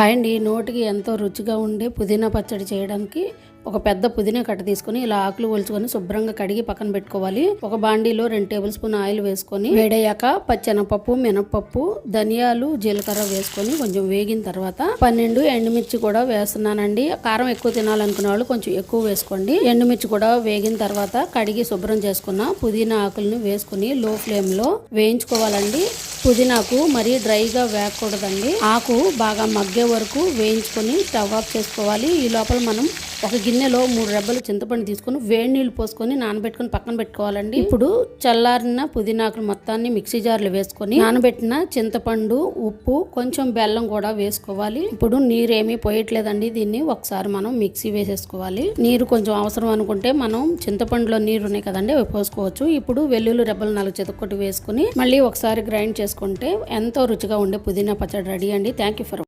Hi అండి. నోటికి ఎంతో రుచిగా ఉండే పుదీనా పచ్చడి చేయడానికి ఒక పెద్ద పుదీనా కట్ట తీసుకొని ఇలా ఆకులు ఒలుచుకొని శుభ్రంగా కడిగి పక్కన పెట్టుకోవాలి. ఒక బాండీలో 2 టేబుల్ స్పూన్ ఆయిల్ వేసుకొని వేడయ్యాక పచ్చెనపప్పు, మినపప్పు, ధనియాలు, జీలకర్ర వేసుకొని కొంచెం వేగిన తర్వాత 12 ఎండుమిర్చి కూడా వేస్తున్నానండి. కారం ఎక్కువ తినాలనుకునే వాళ్ళు కొంచెం ఎక్కువ వేసుకోండి. ఎండుమిర్చి కూడా వేగిన తర్వాత కడిగి శుభ్రం చేసుకున్న పుదీనా ఆకులను వేసుకుని లో ఫ్లేమ్ లో వేయించుకోవాలండి. పుదీనాకు మరీ డ్రైగా వేగకూడదండి. ఆకు బాగా మగ్గే వరకు వేయించుకొని స్టవ్ ఆఫ్ చేసుకోవాలి. ఈ లోపల మనం ఒక గిన్నెలో 3 రెబ్బలు చింతపండు తీసుకొని వేడి నీళ్లు పోసుకొని నానబెట్టుకుని పక్కన పెట్టుకోవాలండి. ఇప్పుడు చల్లారిన పుదీనాకులు మొత్తాన్ని మిక్సీ జార్లో వేసుకొని నానబెట్టిన చింతపండు, ఉప్పు, కొంచెం బెల్లం కూడా వేసుకోవాలి. ఇప్పుడు నీరు ఏమీ పోయట్లేదండి. దీన్ని ఒకసారి మనం మిక్సీ వేసేసుకోవాలి. నీరు కొంచెం అవసరం అనుకుంటే మనం చింతపండులో నీరు ఉన్నాయి కదండి, అవి పోసుకోవచ్చు. ఇప్పుడు వెల్లుల్లి రెబ్బలు 4 చితక్కొట్టి వేసుకుని మళ్ళీ ఒకసారి గ్రైండ్ చేసుకుంటే ఎంతో రుచిగా ఉండే పుదీనా పచ్చడి రెడీ అండి. Thank you for